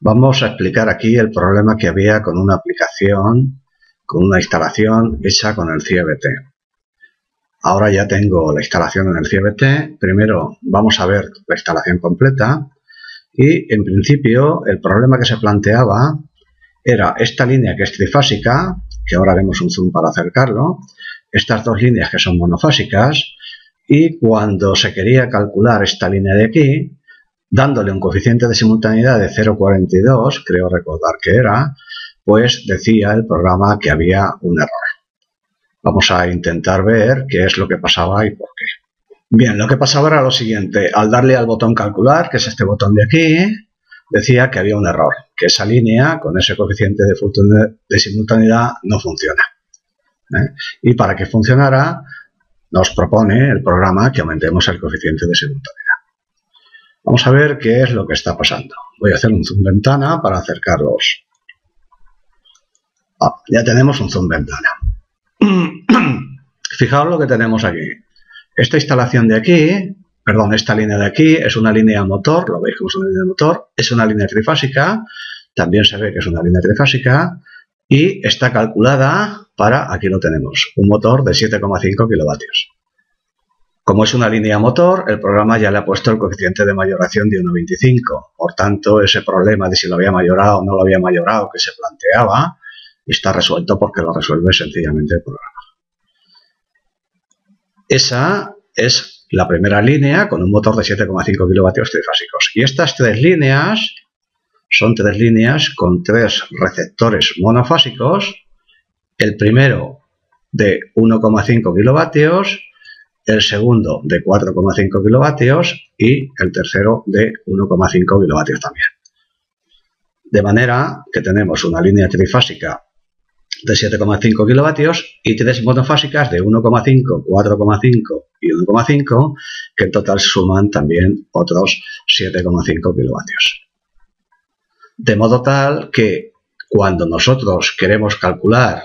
Vamos a explicar aquí el problema que había con una aplicación, con una instalación hecha con el CIEBT. Ahora ya tengo la instalación en el CIEBT. Primero vamos a ver la instalación completa y en principio el problema que se planteaba era esta línea que es trifásica, que ahora haremos un zoom para acercarlo, estas dos líneas que son monofásicas, y cuando se quería calcular esta línea de aquí, dándole un coeficiente de simultaneidad de 0,42, creo recordar que era, pues decía el programa que había un error. Vamos a intentar ver qué es lo que pasaba y por qué. Bien, lo que pasaba era lo siguiente. Al darle al botón calcular, que es este botón de aquí, decía que había un error, que esa línea con ese coeficiente de simultaneidad no funciona. Y para que funcionara, nos propone el programa que aumentemos el coeficiente de simultaneidad. Vamos a ver qué es lo que está pasando. Voy a hacer un zoom ventana para acercarlos. Ya tenemos un zoom ventana. Fijaos lo que tenemos aquí. Esta instalación de aquí, perdón, esta línea de aquí es una línea motor, lo veis como es una línea motor, es una línea trifásica, también se ve que es una línea trifásica y está calculada para, aquí lo tenemos, un motor de 7,5 kilovatios. Como es una línea motor, el programa ya le ha puesto el coeficiente de mayoración de 1,25. Por tanto, ese problema de si lo había mayorado o no lo había mayorado que se planteaba, está resuelto porque lo resuelve sencillamente el programa. Esa es la primera línea con un motor de 7,5 kilovatios trifásicos. Y estas tres líneas son tres líneas con tres receptores monofásicos. El primero de 1,5 kilovatios, el segundo de 4,5 kilovatios y el tercero de 1,5 kilovatios también. De manera que tenemos una línea trifásica de 7,5 kilovatios y tres monofásicas de 1,5, 4,5 y 1,5 que en total suman también otros 7,5 kilovatios. De modo tal que cuando nosotros queremos calcular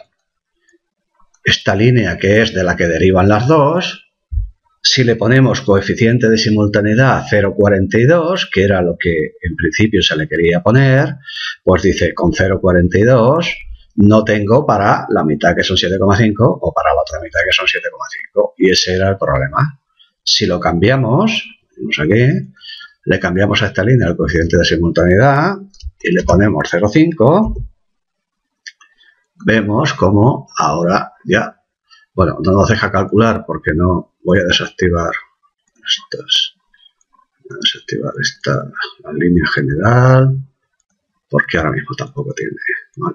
esta línea que es de la que derivan las dos, si le ponemos coeficiente de simultaneidad 0,42, que era lo que en principio se le quería poner, pues dice con 0,42 no tengo para la mitad que son 7,5 o para la otra mitad que son 7,5 y ese era el problema. Si lo cambiamos, vamos aquí, le cambiamos a esta línea el coeficiente de simultaneidad y le ponemos 0,5, vemos como ahora ya, bueno, no nos deja calcular porque no voy a desactivar la línea general porque ahora mismo tampoco tiene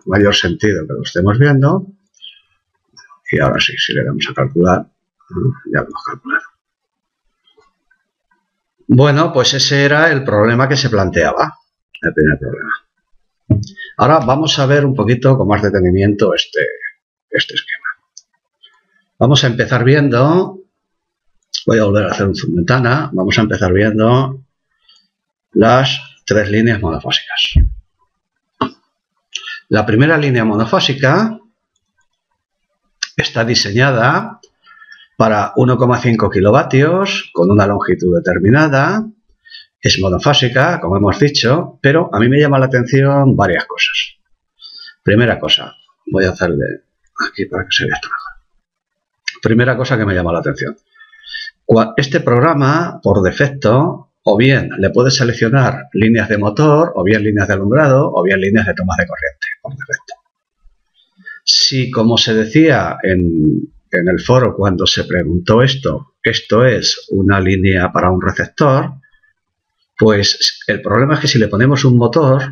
mayor sentido que lo estemos viendo. Y ahora sí, si le damos a calcular, ya lo hemos calculado. Bueno, pues ese era el problema que se planteaba, el primer problema. Ahora vamos a ver un poquito con más detenimiento este esquema. Vamos a empezar viendo, voy a volver a hacer un zoom ventana, vamos a empezar viendo las tres líneas monofásicas. La primera línea monofásica está diseñada para 1,5 kilovatios con una longitud determinada. Es monofásica, como hemos dicho, pero a mí me llama la atención varias cosas. Primera cosa, voy a hacerle aquí para que se vea esto mejor. Primera cosa que me llama la atención. Este programa, por defecto, o bien le puede seleccionar líneas de motor, o bien líneas de alumbrado, o bien líneas de tomas de corriente, por defecto. Si, como se decía en el foro cuando se preguntó esto es una línea para un receptor, pues el problema es que si le ponemos un motor,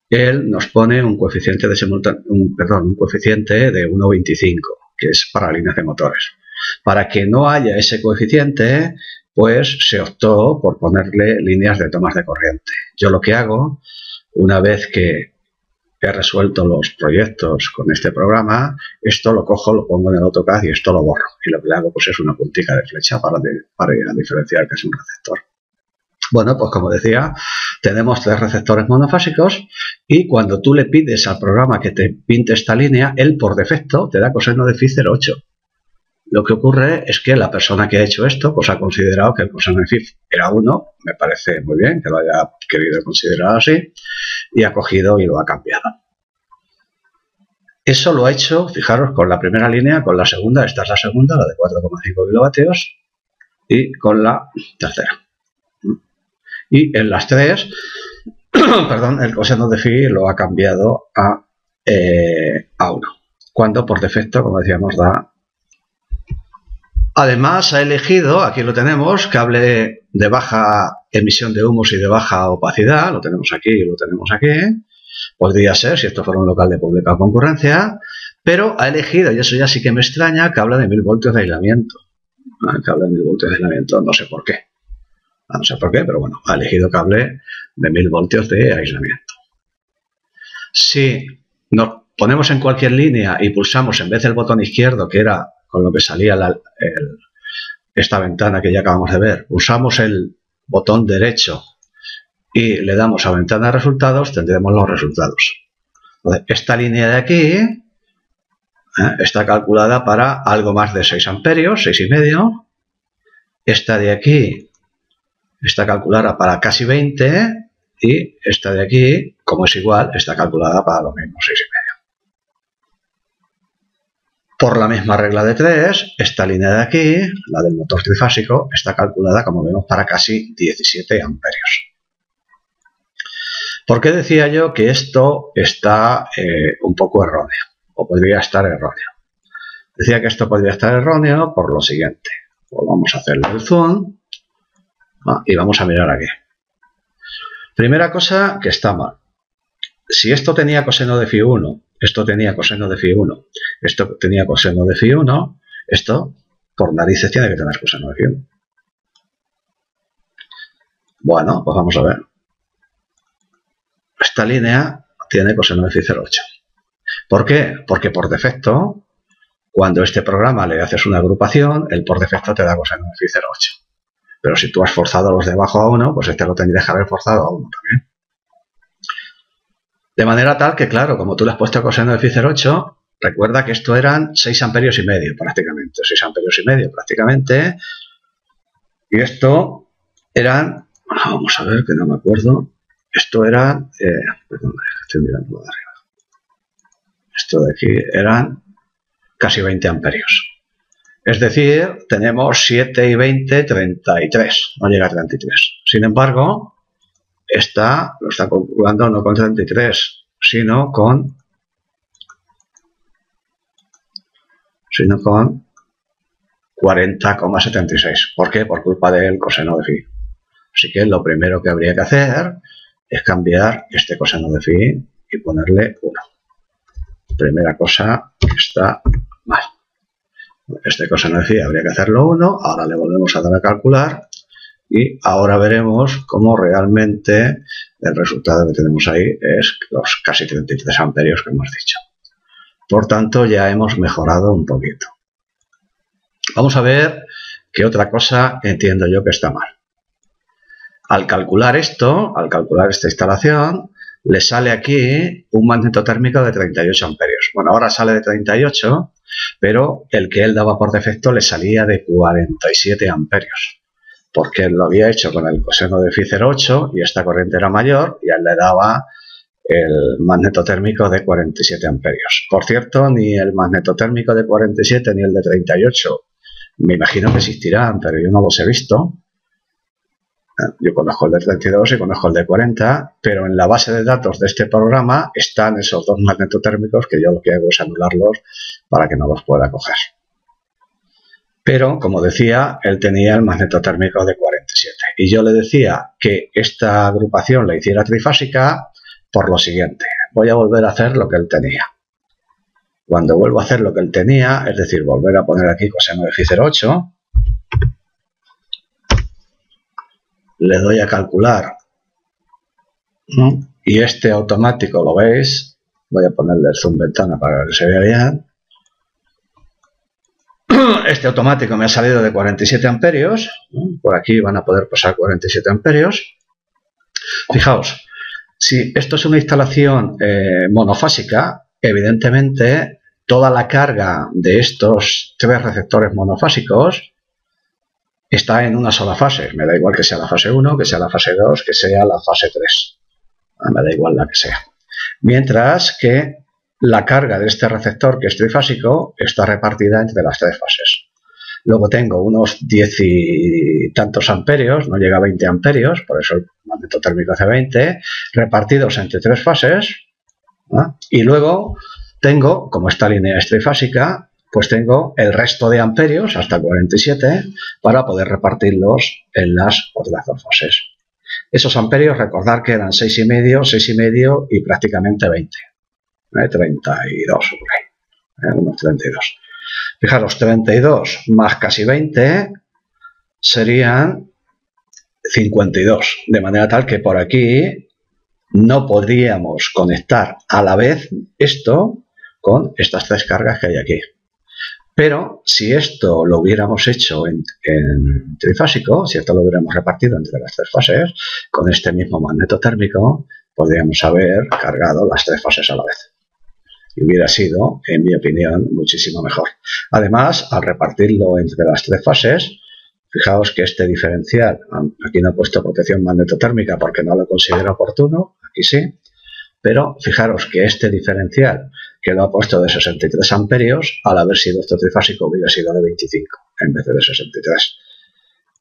él nos pone un coeficiente de 1,25, que es para líneas de motores. Para que no haya ese coeficiente, pues se optó por ponerle líneas de tomas de corriente. Yo lo que hago, una vez que he resuelto los proyectos con este programa, esto lo cojo, lo pongo en el AutoCAD y esto lo borro. Y lo que le hago pues es una puntica de flecha para diferenciar que es un receptor. Bueno, pues como decía, tenemos tres receptores monofásicos y cuando tú le pides al programa que te pinte esta línea, él por defecto te da coseno de phi 0,8. Lo que ocurre es que la persona que ha hecho esto pues ha considerado que el coseno de phi era 1, me parece muy bien que lo haya querido considerar así, y ha cogido y lo ha cambiado. Eso lo ha hecho, fijaros, con la primera línea, con la segunda, esta es la segunda, la de 4,5 kilovatios, y con la tercera. Y en las tres, perdón, el coseno de phi lo ha cambiado a 1, cuando por defecto, como decíamos, da. Además ha elegido, aquí lo tenemos, cable de baja emisión de humos y de baja opacidad, lo tenemos aquí y lo tenemos aquí. Podría ser, si esto fuera un local de pública concurrencia, pero ha elegido, y eso ya sí que me extraña, cable de 1000 voltios de aislamiento. Cable de 1000 voltios de aislamiento, no sé por qué. No sé por qué, pero bueno, ha elegido cable de 1000 voltios de aislamiento. Si nos ponemos en cualquier línea y pulsamos en vez del botón izquierdo, que era con lo que salía esta ventana que ya acabamos de ver, pulsamos el botón derecho y le damos a ventana de resultados, tendremos los resultados. Entonces, esta línea de aquí está calculada para algo más de 6 amperios, 6,5. Esta de aquí está calculada para casi 20 y esta de aquí, como es igual, está calculada para lo mismo, 6,5. Por la misma regla de 3, esta línea de aquí, la del motor trifásico, está calculada, como vemos, para casi 17 amperios. ¿Por qué decía yo que esto está un poco erróneo? O podría estar erróneo. Decía que esto podría estar erróneo por lo siguiente. Pues vamos a hacerle el zoom y vamos a mirar aquí. Primera cosa que está mal. Si esto tenía coseno de phi 1, esto tenía coseno de phi 1, esto tenía coseno de phi 1, esto por narices tiene que tener coseno de phi 1. Bueno, pues vamos a ver. Esta línea tiene coseno de phi 0,8. ¿Por qué? Porque por defecto, cuando este programa le haces una agrupación, él por defecto te da coseno de phi 0,8. Pero si tú has forzado los de abajo a 1, pues este lo tendrías que haber forzado a 1 también. De manera tal que, claro, como tú le has puesto coseno de phi 0,8, recuerda que esto eran 6 amperios y medio prácticamente. 6 amperios y medio prácticamente. Y esto eran, bueno, vamos a ver que no me acuerdo. Esto eran, perdón, estoy mirando de arriba. Esto de aquí eran casi 20 amperios. Es decir, tenemos 7 y 20, 33. No llega a 33. Sin embargo, esta lo está calculando no con 33, sino con 40,76. ¿Por qué? Por culpa del coseno de phi. Así que lo primero que habría que hacer es cambiar este coseno de phi y ponerle 1. Primera cosa que está mal. Este coseno de phi habría que hacerlo 1. Ahora le volvemos a dar a calcular y ahora veremos cómo realmente el resultado que tenemos ahí es los casi 33 amperios que hemos dicho. Por tanto, ya hemos mejorado un poquito. Vamos a ver qué otra cosa entiendo yo que está mal. Al calcular esto, al calcular esta instalación, le sale aquí un magneto térmico de 38 amperios. Bueno, ahora sale de 38, pero el que él daba por defecto le salía de 47 amperios. Porque él lo había hecho con el coseno de phi 0,8 y esta corriente era mayor y a él le daba el magneto térmico de 47 amperios. Por cierto, ni el magneto térmico de 47 ni el de 38 me imagino que existirán, pero yo no los he visto. Yo conozco el de 32 y conozco el de 40, pero en la base de datos de este programa están esos dos magnetotérmicos que yo lo que hago es anularlos para que no los pueda coger. Pero, como decía, él tenía el magnetotérmico de 47 y yo le decía que esta agrupación la hiciera trifásica por lo siguiente. Voy a volver a hacer lo que él tenía. Cuando vuelvo a hacer lo que él tenía, es decir, volver a poner aquí coseno de phi 0,8, le doy a calcular y este automático, lo veis, voy a ponerle el zoom ventana para que se vea bien. Este automático me ha salido de 47 amperios, por aquí van a poder pasar 47 amperios. Fijaos, si esto es una instalación monofásica, evidentemente toda la carga de estos tres receptores monofásicos está en una sola fase. Me da igual que sea la fase 1, que sea la fase 2, que sea la fase 3. Me da igual la que sea. Mientras que la carga de este receptor, que es trifásico, está repartida entre las tres fases. Luego tengo unos 10 y tantos amperios, no llega a 20 amperios, por eso el magneto térmico hace 20, repartidos entre tres fases. Y luego tengo, como esta línea es trifásica, pues tengo el resto de amperios, hasta 47, para poder repartirlos en las otras dos fases. Esos amperios, recordar que eran 6,5, 6,5 y prácticamente 20. 32, por ahí, unos 32. Fijaros, 32 más casi 20 serían 52, de manera tal que por aquí no podríamos conectar a la vez esto con estas tres cargas que hay aquí. Pero si esto lo hubiéramos hecho en trifásico, si esto lo hubiéramos repartido entre las tres fases, con este mismo magneto térmico, podríamos haber cargado las tres fases a la vez. Y hubiera sido, en mi opinión, muchísimo mejor. Además, al repartirlo entre las tres fases, fijaos que este diferencial, aquí no he puesto protección magnetotérmica porque no lo considero oportuno, aquí sí, pero fijaros que este diferencial, que lo ha puesto de 63 amperios, al haber sido esto trifásico hubiera sido de 25 en vez de 63.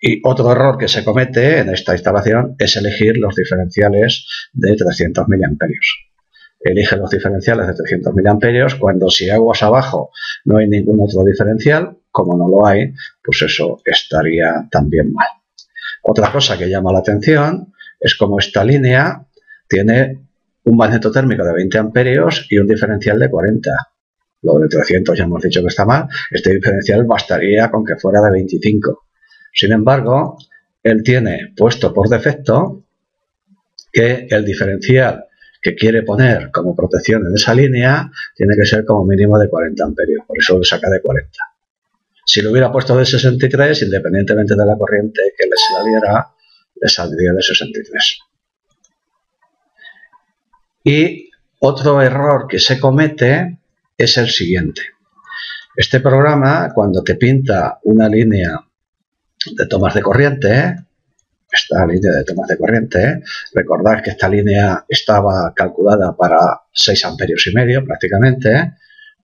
Y otro error que se comete en esta instalación es elegir los diferenciales de 300 miliamperios. Elige los diferenciales de 300 miliamperios cuando si aguas abajo no hay ningún otro diferencial, como no lo hay, pues eso estaría también mal. Otra cosa que llama la atención es como esta línea tiene un magneto térmico de 20 amperios y un diferencial de 40. Lo de 300 ya hemos dicho que está mal. Este diferencial bastaría con que fuera de 25. Sin embargo, él tiene puesto por defecto que el diferencial que quiere poner como protección en esa línea tiene que ser como mínimo de 40 amperios. Por eso lo saca de 40. Si lo hubiera puesto de 63, independientemente de la corriente que le saliera, le saldría de 63. Y otro error que se comete es el siguiente. Este programa, cuando te pinta una línea de tomas de corriente, esta línea de tomas de corriente, recordad que esta línea estaba calculada para 6,5 amperios prácticamente.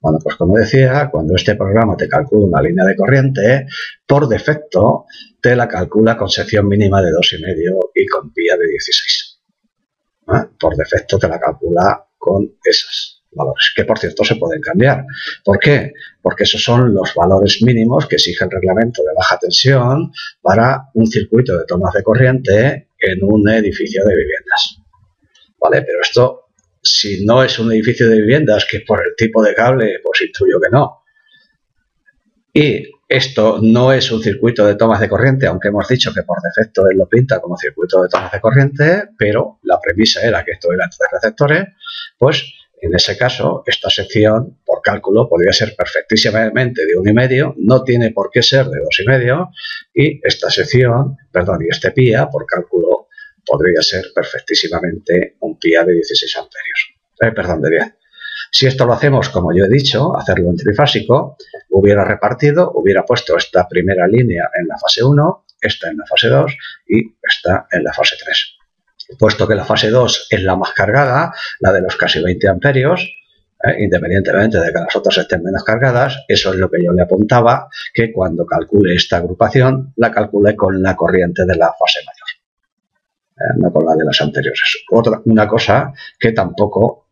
Bueno, pues como decía, cuando este programa te calcula una línea de corriente, por defecto te la calcula con sección mínima de 2,5 y con pía de 16. Por defecto te la calcula con esos valores, que por cierto se pueden cambiar. ¿Por qué? Porque esos son los valores mínimos que exige el reglamento de baja tensión para un circuito de tomas de corriente en un edificio de viviendas. Vale, pero esto, si no es un edificio de viviendas, que por el tipo de cable, pues intuyo que no. Y esto no es un circuito de tomas de corriente, aunque hemos dicho que por defecto él lo pinta como circuito de tomas de corriente, pero la premisa era que esto era entre receptores, pues en ese caso esta sección por cálculo podría ser perfectísimamente de 1,5, no tiene por qué ser de 2,5, y esta sección, perdón, y este pía por cálculo podría ser perfectísimamente un pía de 16 amperios, perdón, de 10. Si esto lo hacemos, como yo he dicho, hacerlo en trifásico, hubiera repartido, hubiera puesto esta primera línea en la fase 1, esta en la fase 2 y esta en la fase 3. Puesto que la fase 2 es la más cargada, la de los casi 20 amperios, independientemente de que las otras estén menos cargadas, eso es lo que yo le apuntaba, que cuando calcule esta agrupación, la calcule con la corriente de la fase mayor, no con la de las anteriores. Una cosa que tampoco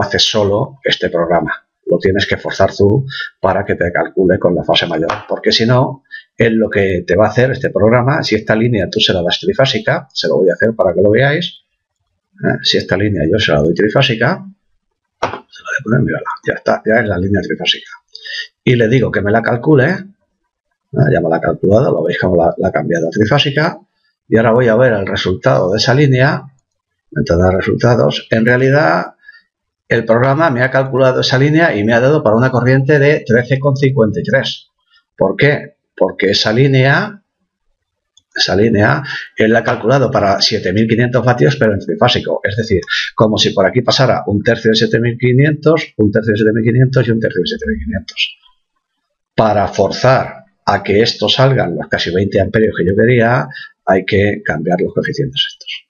hace solo este programa. Lo tienes que forzar tú para que te calcule con la fase mayor, porque si no, es lo que te va a hacer este programa. Si esta línea tú se la das trifásica, se lo voy a hacer para que lo veáis. Si esta línea yo se la doy trifásica, se la voy a poner, mírala, ya está, ya es la línea trifásica. Y le digo que me la calcule, ya me la ha calculado, lo veis como la ha cambiado a trifásica, y ahora voy a ver el resultado de esa línea. Entonces, de resultados, en realidad el programa me ha calculado esa línea y me ha dado para una corriente de 13,53. ¿Por qué? Porque esa línea él la ha calculado para 7.500 vatios, pero en trifásico. Es decir, como si por aquí pasara un tercio de 7.500, un tercio de 7.500 y un tercio de 7.500. Para forzar a que esto salgan los casi 20 amperios que yo quería, hay que cambiar los coeficientes estos.